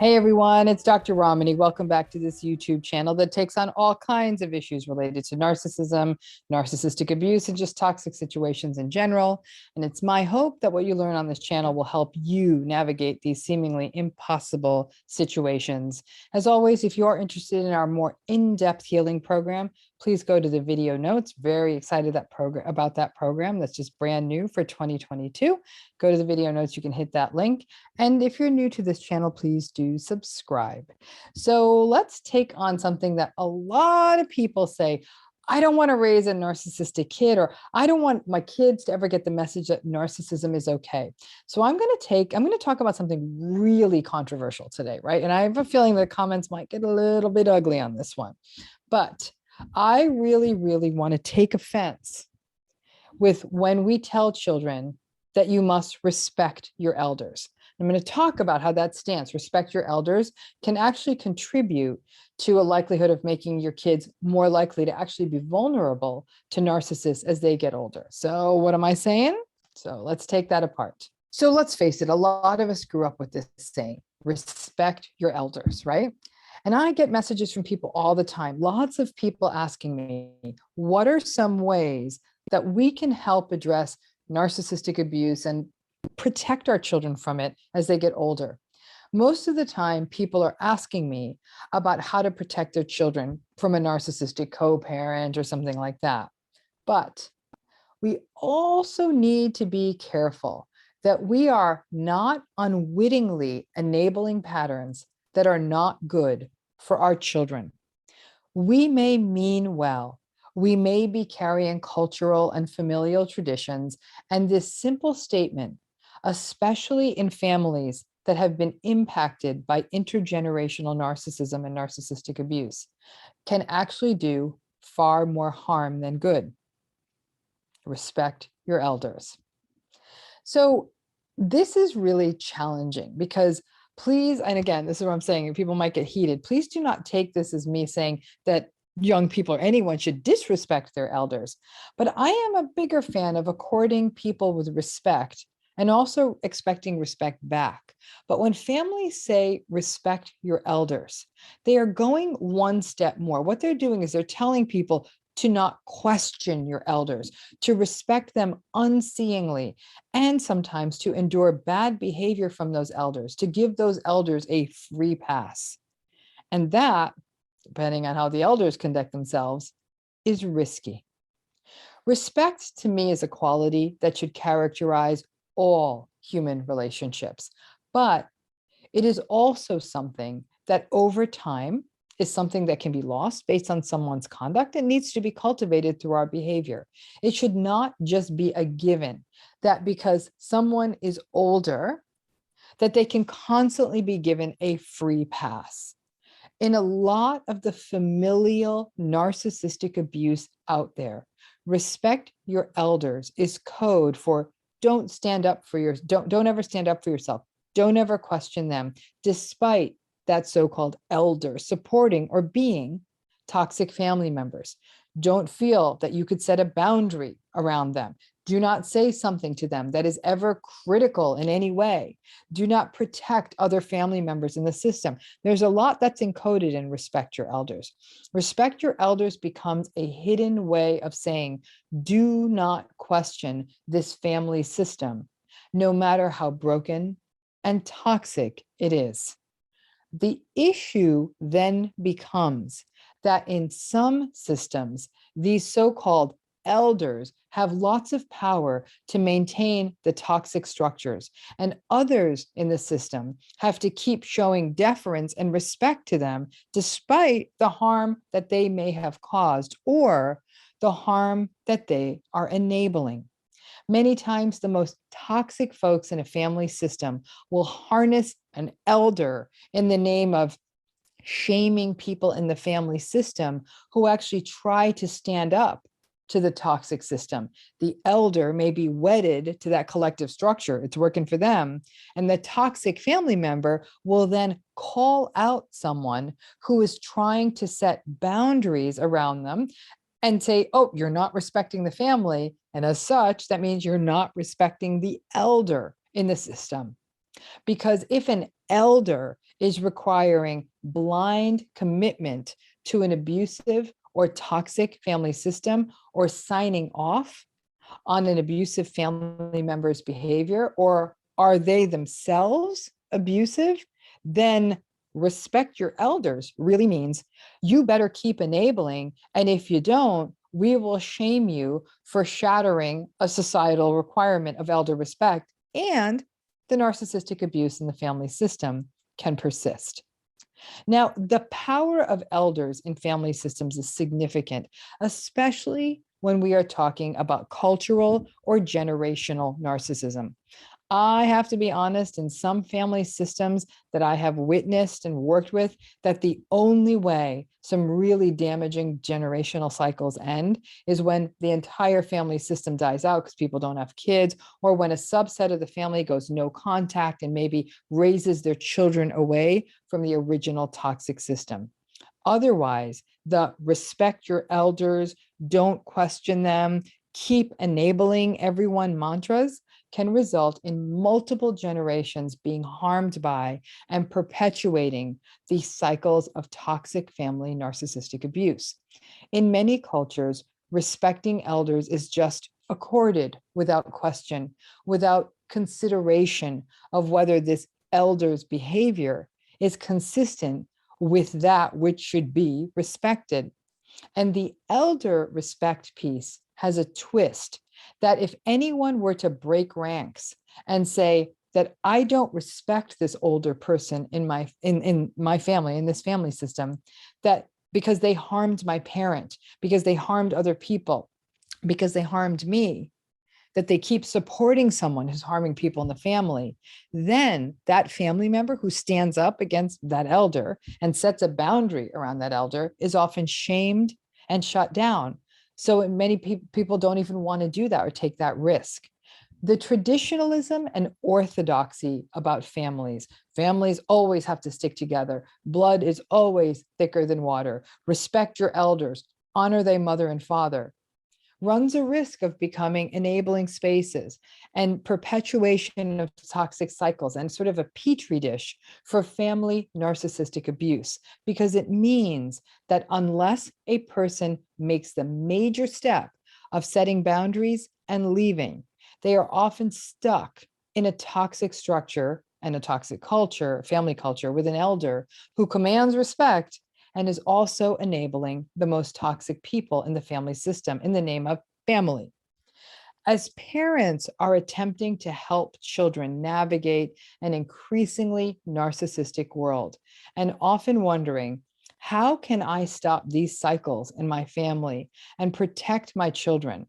Hey everyone, it's Dr. Ramani. Welcome back to this YouTube channel that takes on all kinds of issues related to narcissism, narcissistic abuse, and just toxic situations in general. And it's my hope that what you learn on this channel will help you navigate these seemingly impossible situations. As always, if you are interested in our more in-depth healing program, please go to the video notes. Very excited about that program that's just brand new for 2022. Go to the video notes, you can hit that link. And if you're new to this channel, please do subscribe. So let's take on something that a lot of people say, I don't want to raise a narcissistic kid, or I don't want my kids to ever get the message that narcissism is okay. So I'm going to talk about something really controversial today, right? And I have a feeling the comments might get a little bit ugly on this one, but I really, really want to take offense with when we tell children that you must respect your elders. I'm going to talk about how that stance, respect your elders, can actually contribute to a likelihood of making your kids more likely to actually be vulnerable to narcissists as they get older. So what am I saying? So let's take that apart. So let's face it, a lot of us grew up with this saying, respect your elders, right? And I get messages from people all the time, lots of people asking me, what are some ways that we can help address narcissistic abuse and protect our children from it as they get older? Most of the time, people are asking me about how to protect their children from a narcissistic co-parent or something like that. But we also need to be careful that we are not unwittingly enabling patterns that are not good for our children. We may mean well. We may be carrying cultural and familial traditions, and this simple statement, especially in families that have been impacted by intergenerational narcissism and narcissistic abuse, can actually do far more harm than good. Respect your elders. So this is really challenging because please, and again, this is what I'm saying, people might get heated. Please do not take this as me saying that young people or anyone should disrespect their elders. But I am a bigger fan of according people with respect and also expecting respect back. But when families say respect your elders, they are going one step more. What they're doing is they're telling people to not question your elders, to respect them unseeingly, and sometimes to endure bad behavior from those elders, to give those elders a free pass. And that, depending on how the elders conduct themselves, is risky. Respect to me is a quality that should characterize all human relationships, but it is also something that over time is something that can be lost based on someone's conduct. It needs to be cultivated through our behavior. It should not just be a given that because someone is older, that they can constantly be given a free pass. In a lot of the familial narcissistic abuse out there, respect your elders is code for don't stand up for don't ever stand up for yourself. Don't ever question them, despite that so-called elder supporting or being toxic family members. Don't feel that you could set a boundary around them. Do not say something to them that is ever critical in any way. Do not protect other family members in the system. There's a lot that's encoded in respect your elders. Respect your elders becomes a hidden way of saying, do not question this family system, no matter how broken and toxic it is. The issue then becomes that in some systems, these so-called elders have lots of power to maintain the toxic structures, and others in the system have to keep showing deference and respect to them despite the harm that they may have caused or the harm that they are enabling. Many times, the most toxic folks in a family system will harness an elder in the name of shaming people in the family system who actually try to stand up to the toxic system. The elder may be wedded to that collective structure. It's working for them. And the toxic family member will then call out someone who is trying to set boundaries around them and say, oh, you're not respecting the family. And as such, that means you're not respecting the elder in the system. Because if an elder is requiring blind commitment to an abusive or toxic family system, or signing off on an abusive family member's behavior, or are they themselves abusive, then respect your elders really means you better keep enabling. And if you don't, we will shame you for shattering a societal requirement of elder respect, and the narcissistic abuse in the family system can persist. Now, the power of elders in family systems is significant, especially when we are talking about cultural or generational narcissism. I have to be honest, in some family systems that I have witnessed and worked with, that the only way some really damaging generational cycles end is when the entire family system dies out because people don't have kids, or when a subset of the family goes no contact and maybe raises their children away from the original toxic system. Otherwise, the respect your elders, don't question them, keep enabling everyone mantras can result in multiple generations being harmed by and perpetuating these cycles of toxic family narcissistic abuse. In many cultures, respecting elders is just accorded without question, without consideration of whether this elder's behavior is consistent with that which should be respected. And the elder respect piece has a twist that if anyone were to break ranks and say that I don't respect this older person in my family, in this family system, that because they harmed my parent, because they harmed other people, because they harmed me, that they keep supporting someone who's harming people in the family, then that family member who stands up against that elder and sets a boundary around that elder is often shamed and shut down. So many people don't even want to do that or take that risk. The traditionalism and orthodoxy about families always have to stick together. Blood is always thicker than water. Respect your elders, honor thy mother and father, runs a risk of becoming enabling spaces and perpetuation of toxic cycles, and sort of a petri dish for family narcissistic abuse, because it means that unless a person makes the major step of setting boundaries and leaving, they are often stuck in a toxic structure and a toxic culture, family culture, with an elder who commands respect and is also enabling the most toxic people in the family system in the name of family. As parents are attempting to help children navigate an increasingly narcissistic world, and often wondering, how can I stop these cycles in my family and protect my children?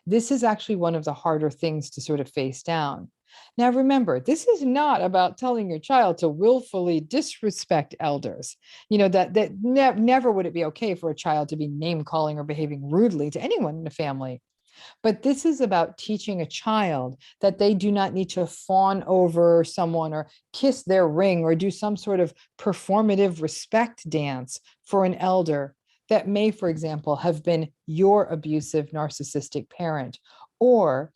This is actually one of the harder things to sort of face down. Now, remember, this is not about telling your child to willfully disrespect elders. Never would it be okay for a child to be name calling or behaving rudely to anyone in the family. But this is about teaching a child that they do not need to fawn over someone or kiss their ring or do some sort of performative respect dance for an elder that may, for example, have been your abusive narcissistic parent, or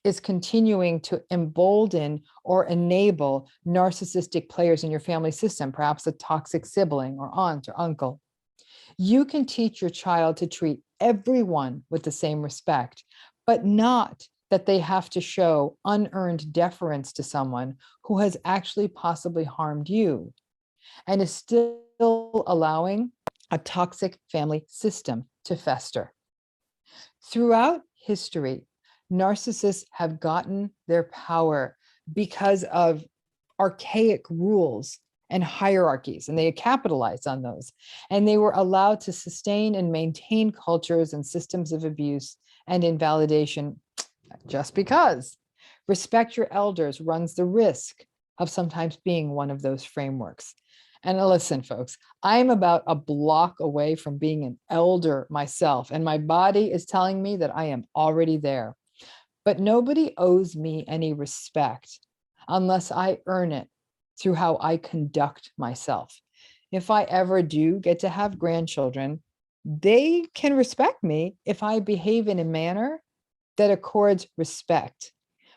is continuing to embolden or enable narcissistic players in your family system, perhaps a toxic sibling or aunt or uncle. You can teach your child to treat everyone with the same respect, but not that they have to show unearned deference to someone who has actually possibly harmed you and is still allowing a toxic family system to fester. Throughout history, narcissists have gotten their power because of archaic rules and hierarchies, and they capitalized on those. And they were allowed to sustain and maintain cultures and systems of abuse and invalidation just because. Respect your elders runs the risk of sometimes being one of those frameworks. And listen, folks, I'm about a block away from being an elder myself, and my body is telling me that I am already there. But nobody owes me any respect unless I earn it through how I conduct myself. If I ever do get to have grandchildren, they can respect me if I behave in a manner that accords respect,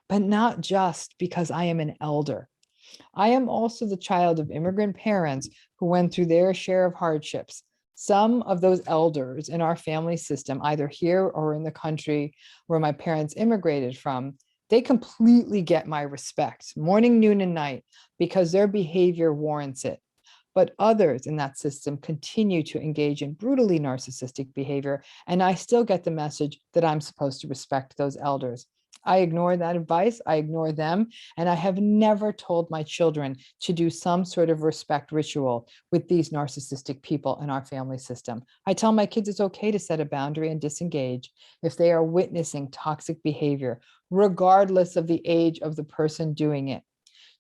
but not just because I am an elder. I am also the child of immigrant parents who went through their share of hardships. Some of those elders in our family system, either here or in the country where my parents immigrated from, they completely get my respect, morning, noon, and night, because their behavior warrants it. But others in that system continue to engage in brutally narcissistic behavior, and I still get the message that I'm supposed to respect those elders. I ignore that advice, I ignore them, and I have never told my children to do some sort of respect ritual with these narcissistic people in our family system. I tell my kids it's okay to set a boundary and disengage if they are witnessing toxic behavior, regardless of the age of the person doing it.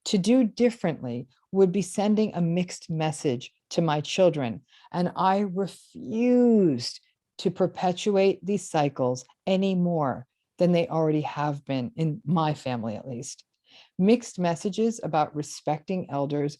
To do differently would be sending a mixed message to my children, and I refused to perpetuate these cycles any more than they already have been in my family, at least. Mixed messages about respecting elders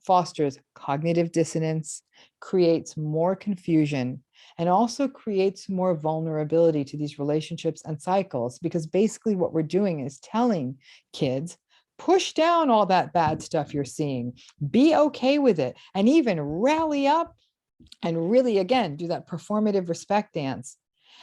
fosters cognitive dissonance, creates more confusion, and also creates more vulnerability to these relationships and cycles, because basically what we're doing is telling kids, push down all that bad stuff you're seeing, be okay with it, and even rally up and really, again, do that performative respect dance.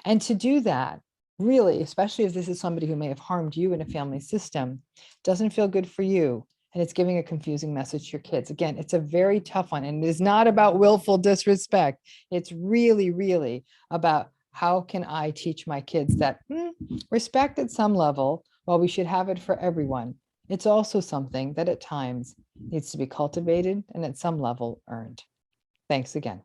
And to do that, really, especially if this is somebody who may have harmed you in a family system, doesn't feel good for you. And it's giving a confusing message to your kids. Again, it's a very tough one. And it is not about willful disrespect. It's really, really about how can I teach my kids that respect at some level, while we should have it for everyone, it's also something that at times needs to be cultivated and at some level earned. Thanks again.